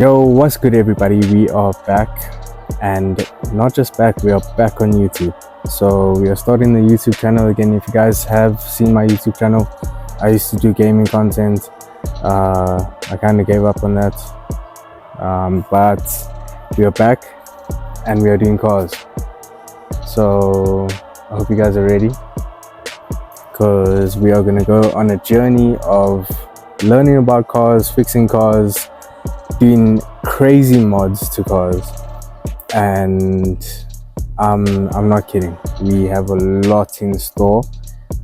Yo, what's good everybody? We are back, and not just back, we are back on YouTube. So we are starting the YouTube channel again. If you guys have seen my YouTube channel, I used to do gaming content. I kind of gave up on that, but we are back and we are doing cars. So I hope you guys are ready, because we are going to go on a journey of learning about cars, fixing cars, doing crazy mods to cars. And I'm not kidding, we have a lot in store.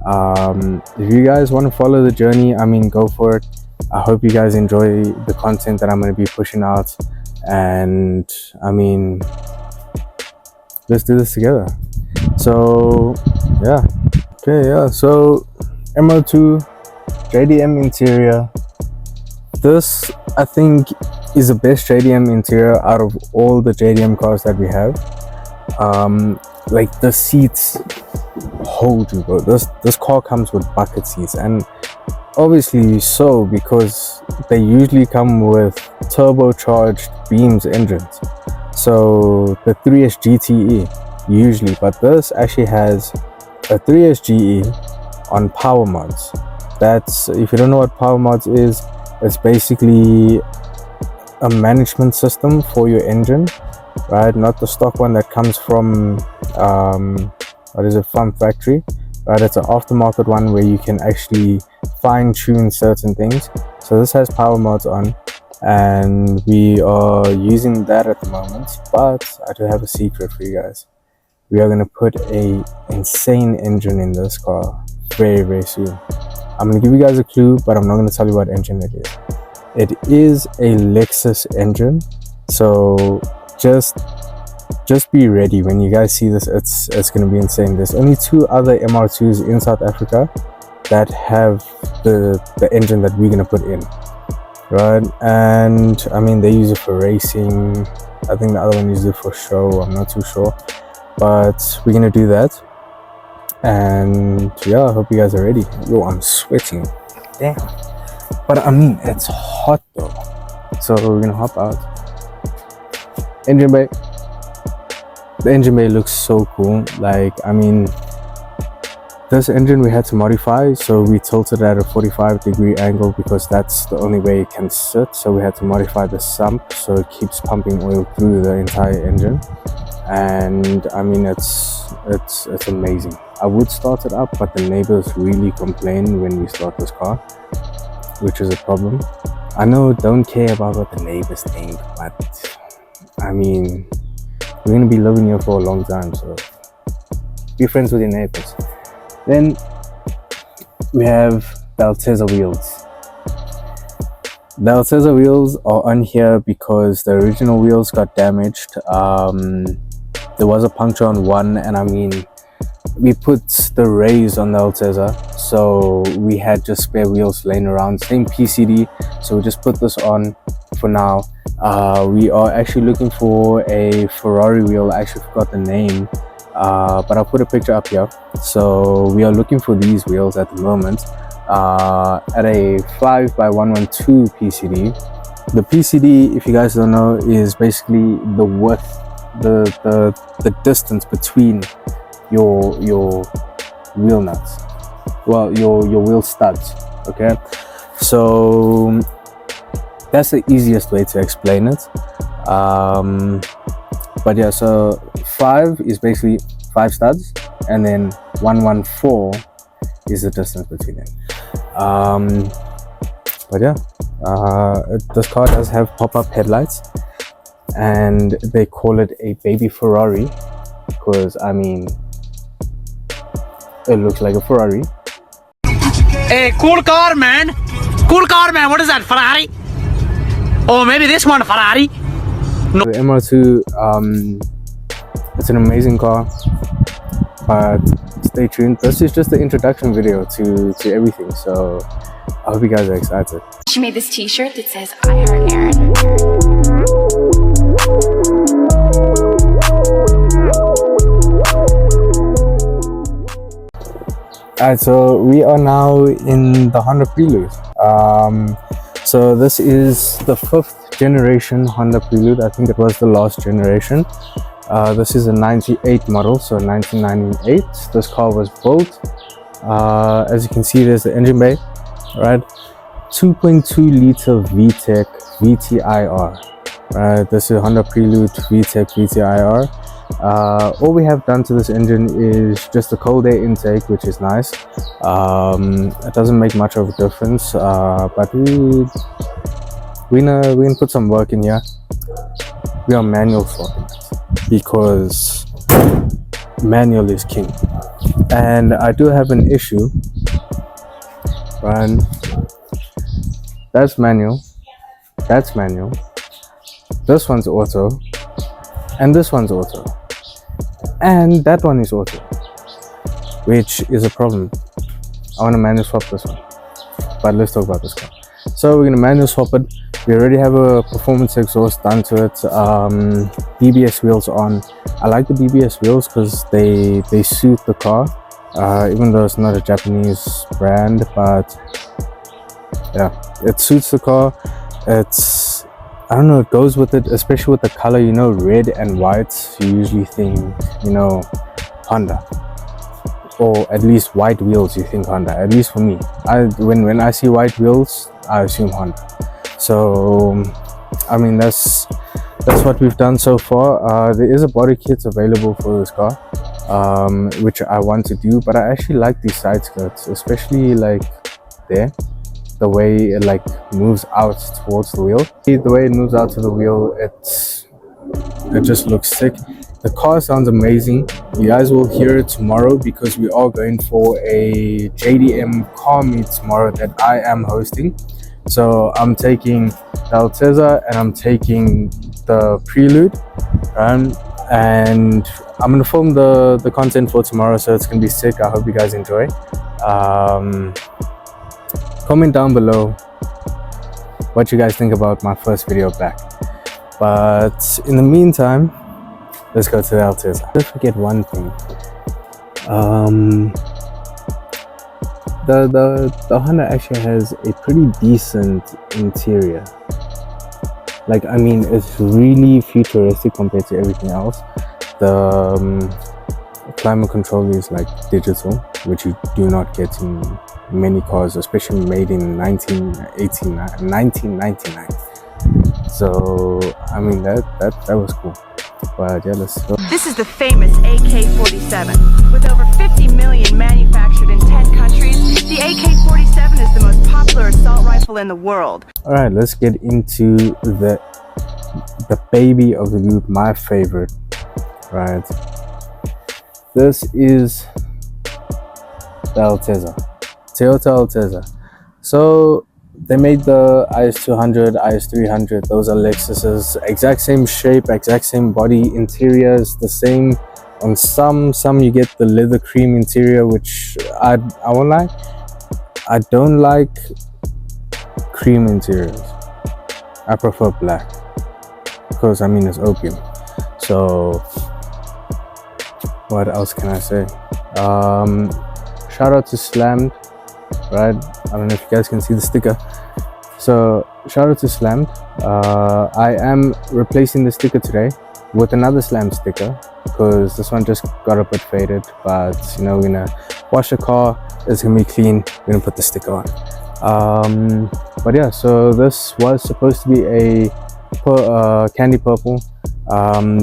If you guys want to follow the journey, go for it. I hope you guys enjoy the content that I'm going to be pushing out, and let's do this together. So so MO2 JDM interior. This, I think, is the best JDM interior out of all the JDM cars that we have. Like, the seats hold you, bro. This car comes with bucket seats, and obviously so, because they usually come with turbocharged beams engines. So the 3S GTE usually, but this actually has a 3S GE on power mods. That's, if you don't know what power mods is, it's basically a management system for your engine, right? Not the stock one that comes from from factory, right? It's an aftermarket one where you can actually fine-tune certain things. So this has power mods on, and we are using that at the moment. But I do have a secret for you guys. We are going to put a insane engine in this car very, very soon. I'm going to give you guys a clue, but I'm not going to tell you what engine it is. It is a Lexus engine, so just be ready. When you guys see this, it's going to be insane. There's only 2 other MR2s in South Africa that have the engine that we're going to put in, right? And they use it for racing. I think the other one uses it for show. I'm not too sure, but we're going to do that. And yeah, I hope you guys are ready. Yo, I'm sweating, damn. But it's hot though. So we're gonna hop out. Engine bay. The engine bay looks so cool. Like, this engine we had to modify, so we tilted at a 45-degree angle because that's the only way it can sit. So we had to modify the sump so it keeps pumping oil through the entire engine. And it's amazing. I would start it up, but the neighbors really complain when we start this car, which is a problem. I know, don't care about what the neighbors think, but we're gonna be living here for a long time, so be friends with your neighbors. Then we have the Altezza wheels. The Altezza wheels are on here because the original wheels got damaged. There was a puncture on one, and we put the rays on the Altezza, so we had just spare wheels laying around. Same PCD, so we just put this on for now. We are actually looking for a Ferrari wheel. I actually forgot the name, but I'll put a picture up here. So we are looking for these wheels at the moment, at a 5x112 PCD. The PCD, if you guys don't know, is basically the width, the distance between your wheel nuts, well, your wheel studs. Okay, so that's the easiest way to explain it. But yeah, so 5 is basically 5 studs, and then 114 is the distance between them. But yeah, this car does have pop-up headlights, and they call it a baby Ferrari because it looks like a Ferrari. Hey, cool car, man. Cool car, man. What is that, Ferrari? Oh, maybe this one, Ferrari. No. The MR2, it's an amazing car, but stay tuned. This is just the introduction video to everything, so I hope you guys are excited. She made this t-shirt that says, I heart Aaron. Alright, so we are now in the Honda Prelude. So this is the 5th generation Honda Prelude. I think it was the last generation. This is a 98 model, so 1998. This car was built. As you can see, there's the engine bay, right? 2.2 liter VTEC VTIR. Right, this is Honda Prelude VTEC VTIR. All we have done to this engine is just a cold air intake, which is nice. It doesn't make much of a difference, but we can put some work in here. We are manual swapping it because manual is king. And I do have an issue. Right, that's manual. That's manual. This one's auto, and this one's auto, and that one is auto, which is a problem. I want to manual swap this one, but let's talk about this car. So we're going to manual swap it. We already have a performance exhaust done to it. BBS wheels on. I like the BBS wheels because they suit the car, even though it's not a Japanese brand, but yeah, it suits the car. I don't know, it goes with it, especially with the color, you know, red and white. You usually think, you know, Honda, or at least white wheels, you think Honda. At least for me, when I see white wheels, I assume Honda. So I mean, that's what we've done so far. There is a body kit available for this car, which I want to do, but I actually like these side skirts, especially like there. The way it like moves out towards the wheel. The way it moves out to the wheel, it just looks sick. The car sounds amazing. You guys will hear it tomorrow because we are going for a JDM car meet tomorrow that I am hosting. So I'm taking the Altezza and I'm taking the Prelude, and I'm gonna film the content for tomorrow, so it's gonna be sick. I hope you guys enjoy. Comment down below what you guys think about my first video back. But in the meantime, let's go to the Altezza. Don't forget one thing. The Honda actually has a pretty decent interior. Like, I mean, it's really futuristic compared to everything else. The climate control is like digital, which you do not get in many cars, especially made in 1999. So I mean, that was cool. But yeah, let's go. This is the famous AK-47. With over 50 million manufactured in 10 countries, the AK-47 is the most popular assault rifle in the world. All right, let's get into the baby of the group, my favorite. Right, this is the Altezza, Toyota Altezza. So they made the IS200, IS300. Those are Lexus's. Exact same shape, exact same body. Interiors the same. On some you get the leather cream interior, which I won't lie, I don't like cream interiors. I prefer black because I mean it's opium. So what else can I say? Shout out to Slammed. Right, I don't know if you guys can see the sticker. So shout out to Slammed. I am replacing the sticker today with another Slammed sticker because this one just got a bit faded, but you know, we're gonna wash the car, it's gonna be clean, we're gonna put the sticker on. But yeah, so this was supposed to be a candy purple.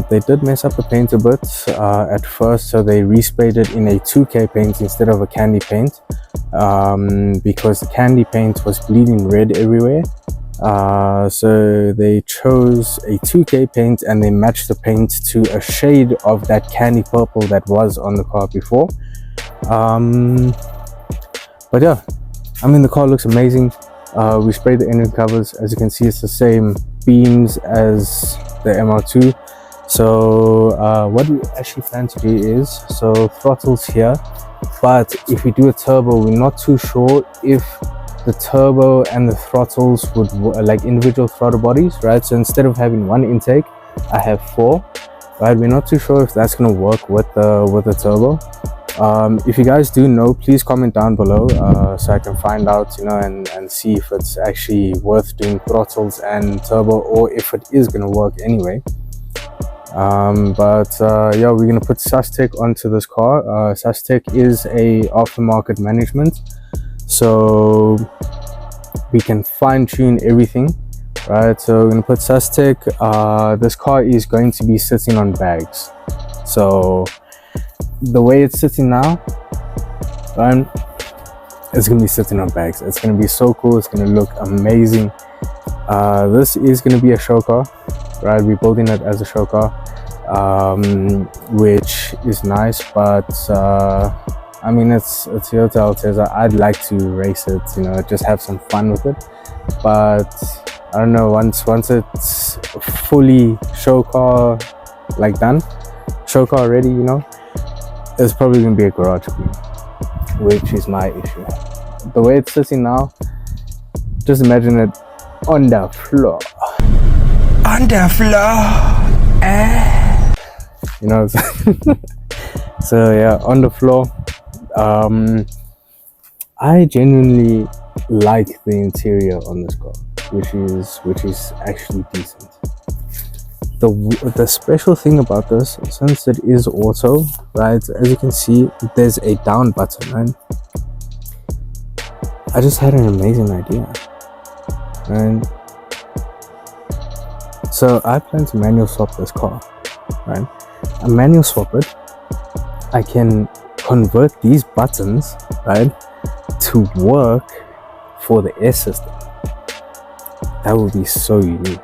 They did mess up the paint a bit at first, so they resprayed it in a 2K paint instead of a candy paint, because the candy paint was bleeding red everywhere. So they chose a 2K paint and they matched the paint to a shade of that candy purple that was on the car before. But yeah, I mean, the car looks amazing. We sprayed the engine covers. As you can see, it's the same beams as the MR2. So what we actually plan to do is, so throttles here, but if we do a turbo, we're not too sure if the turbo and the throttles would like individual throttle bodies, right? So instead of having one intake, I have 4, right? We're not too sure if that's going to work with the turbo. If you guys do know, please comment down below so I can find out, you know, and see if it's actually worth doing throttles and turbo, or if it is gonna work anyway. Yeah, we're gonna put SUSTEC onto this car. SUSTEC is a aftermarket management, so we can fine-tune everything, right? So we're gonna put SUSTEC. This car is going to be sitting on bags, so the way it's sitting now, right, it's gonna be sitting on bags. It's gonna be so cool. It's gonna look amazing. This is gonna be a show car, right? We're building it as a show car, which is nice, but I mean, it's Toyota Altezza. I'd like to race it, you know, just have some fun with it. But I don't know, once it's fully show car, like done, show car ready, you know, it's probably gonna be a garage queen, which is my issue. The way it's sitting now, just imagine it on the floor. On the floor, you know. So yeah, on the floor. I genuinely like the interior on this car, which is actually decent. The special thing about this, since it is auto, right, as you can see, there's a down button, right? I just had an amazing idea, right? So I plan to manual swap this car, right? I manual swap it. I can convert these buttons, right, to work for the air system. That would be so unique.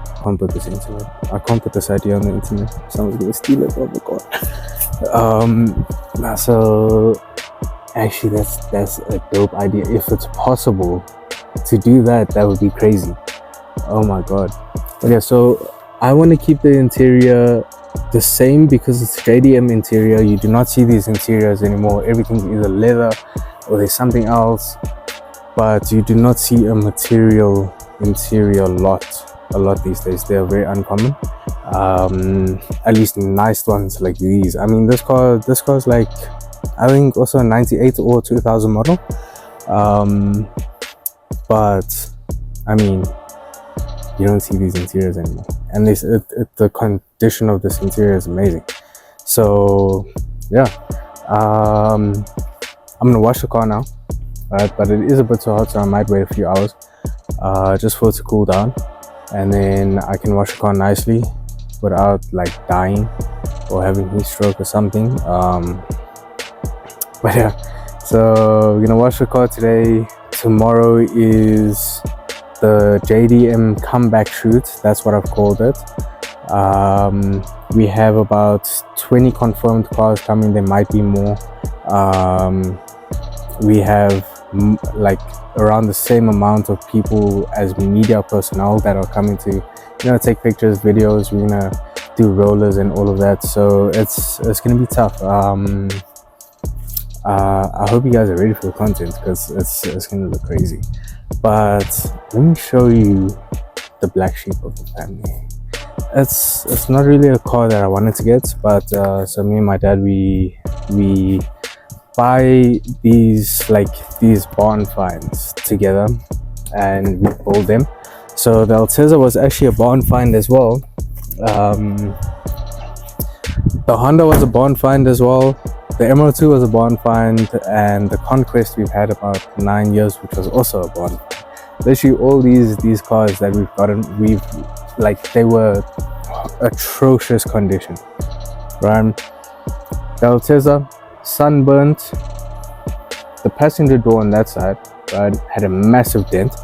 I can't put this internet. I can't put this idea on the internet. Someone's gonna steal it. Oh my god. So actually, that's a dope idea. If it's possible to do that, that would be crazy. Oh my god. Okay, so I want to keep the interior the same because it's JDM interior. You do not see these interiors anymore. Everything's either leather or there's something else, but you do not see a material interior a lot these days. They are very uncommon, at least nice ones like these. I mean, this car is like, I think also a 98 or 2000 model, but I mean, you don't see these interiors anymore, and the condition of this interior is amazing. So yeah, I'm gonna wash the car now, right? But it is a bit too hot, so I might wait a few hours just for it to cool down, and then I can wash the car nicely without like dying or having heat stroke or something. But yeah, so we're gonna wash the car today. Tomorrow is the JDM comeback shoot. That's what I've called it. We have about 20 confirmed cars coming. There might be more. We have like around the same amount of people as media personnel that are coming to, you know, take pictures, videos. We're gonna do rollers and all of that, so it's gonna be tough. I hope you guys are ready for the content, because it's gonna look crazy. But let me show you the black sheep of the family. It's not really a car that I wanted to get, but so me and my dad, we buy these barn finds together and we build them. So the Altezza was actually a barn find as well. The Honda was a barn find as well. The MR2 was a barn find, and the Conquest we've had about 9 years, which was also a barn find. Literally all these cars that we've gotten, they were atrocious condition, right? The Altezza, sunburnt. The passenger door on that side, right, had a massive dent.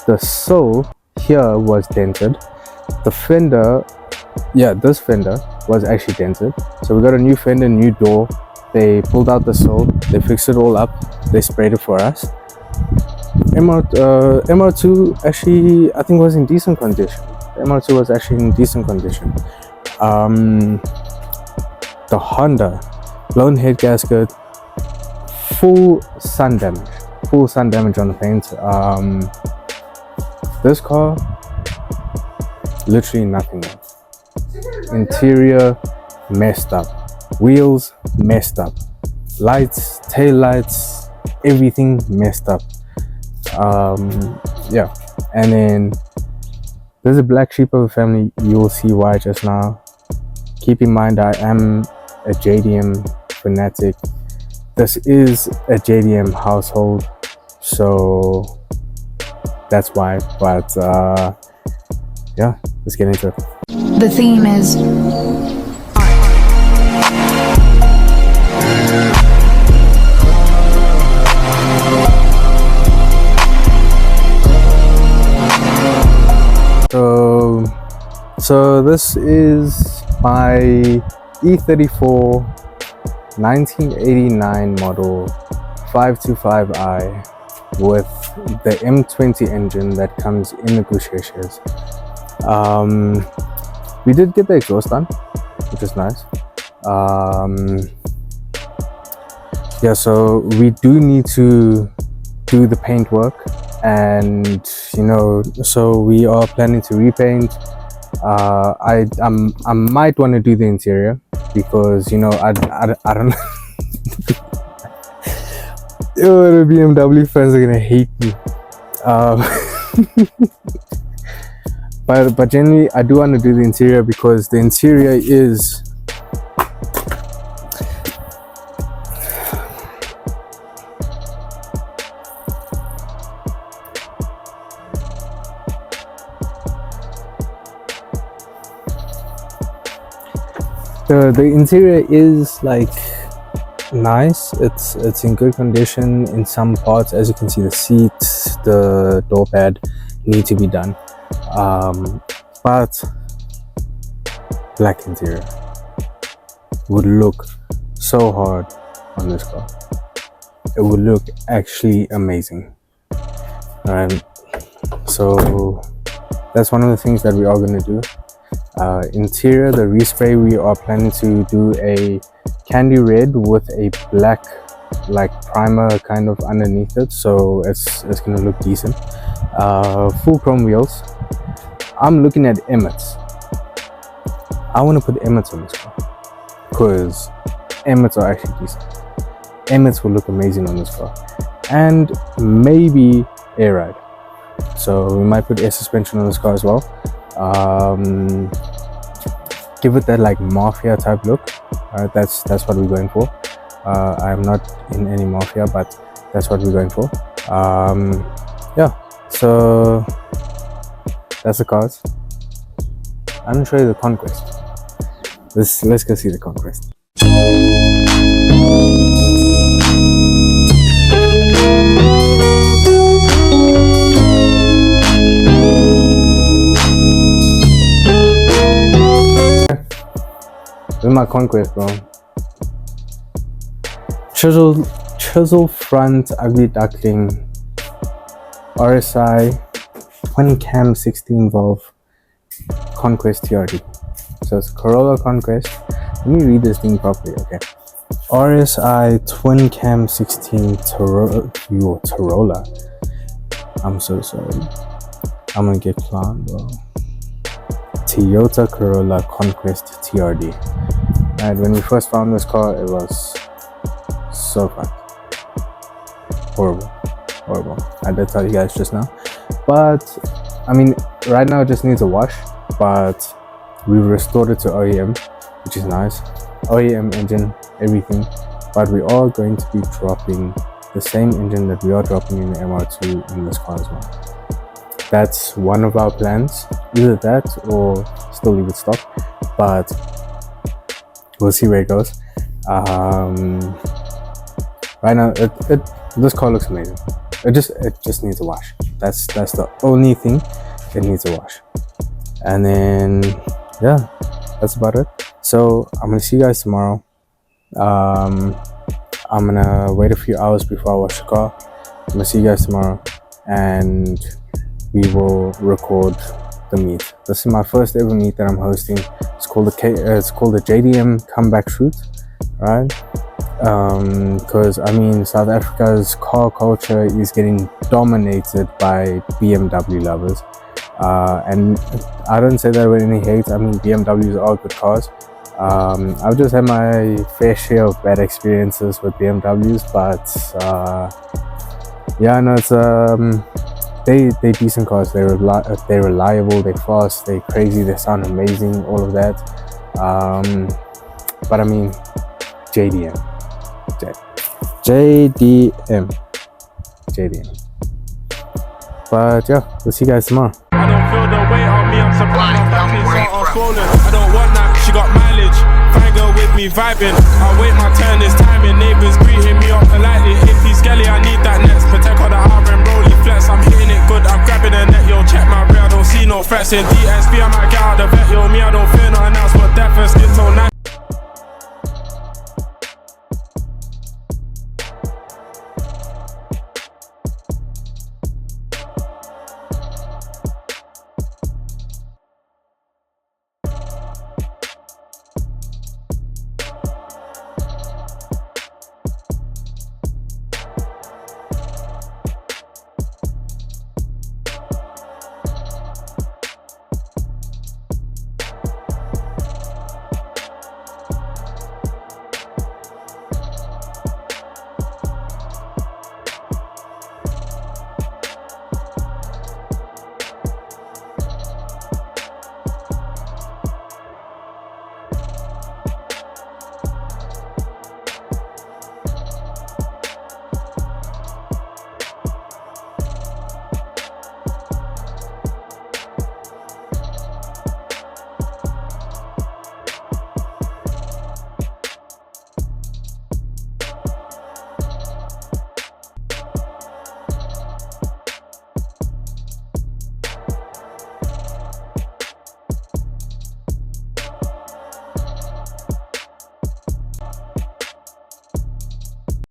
The sill here was dented. The fender, yeah, this fender was actually dented. So we got a new fender, new door. They pulled out the sill, they fixed it all up, they sprayed it for us. MR2 actually, I think, was in decent condition. The MR2 was actually in decent condition. The Honda, blown head gasket, full sun damage on the paint. This car, literally nothing else. Interior, messed up. Wheels, messed up. Lights, tail lights, everything messed up. Yeah, and then there's a black sheep of a family. You'll see why just now. Keep in mind, I am a JDM fanatic. This is a JDM household, so that's why. But yeah, let's get into it. The theme is So this is my E34 1989 model 525i with the M20 engine that comes in the Gusheshes. We did get the exhaust done, which is nice. Yeah, so we do need to do the paint work, and so we are planning to repaint. I might want to do the interior because I don't know. The BMW fans are gonna hate me. But generally I do want to do the interior because the interior is the interior is like nice. It's in good condition in some parts. As you can see, the seats, the door pad need to be done, but black interior would look so hard on this car. It would look actually amazing. So that's one of the things that we are going to do. Interior, the respray, we are planning to do a candy red with a black like primer kind of underneath it, so it's gonna look decent. Full chrome wheels. I'm looking at Emmets. I want to put Emmets on this car because Emmets are actually decent. Emmets will look amazing on this car, and maybe air ride. So we might put air suspension on this car as well. Give it that like mafia type look. That's what we're going for. I'm not in any mafia, but that's what we're going for. Yeah, so that's the cars. I'm gonna show you the Conquest. Let's go see the Conquest. This is my Conquest, bro. Chisel front, ugly duckling, RSI, twin cam 16 valve Conquest TRD. So it's Corolla Conquest. Let me read this thing properly, okay? RSI twin cam 16 Corolla. I'm so sorry. I'm gonna get clowned, bro. Toyota Corolla Conquest TRD. And when we first found this car, it was so fun. Horrible. I did tell you guys just now. But I mean, right now it just needs a wash. But we restored it to OEM, which is nice. OEM engine, everything. But we are going to be dropping the same engine that we are dropping in the MR2 in this car as well. That's one of our plans. Either that or still leave it stock. But we'll see where it goes. Right now, this car looks amazing. It just needs a wash. That's the only thing. It needs a wash. And then yeah, that's about it. So I'm gonna see you guys tomorrow. I'm gonna wait a few hours before I wash the car. I'm gonna see you guys tomorrow, and we will record the meet. This is my first ever meet that I'm hosting. It's called the JDM Comeback Shoot, right? Because I mean, South Africa's car culture is getting dominated by BMW lovers, and I don't say that with any hate. I mean, BMWs are good cars. I've just had my fair share of bad experiences with BMWs, but yeah, no, it's they decent cars. They're reliable, they're fast, they're crazy, they sound amazing, all of that. But I mean, JDM. But yeah, we'll see you guys tomorrow. I don't feel the weight on me, I'm surprised my back is all swollen. I don't want that, she got mileage. Fine girl with me vibing. I wait my turn, it's timing. Neighbours greeting me up politely. AP Skelly, I need that next. Protect all the RM Rolly flex. I'm hitting it good, I'm grabbing the net. Yo, check my rear, I don't see no threats in DSP. I might get out the vet. Yo, me, I don't fear nothing else but death and skin tone.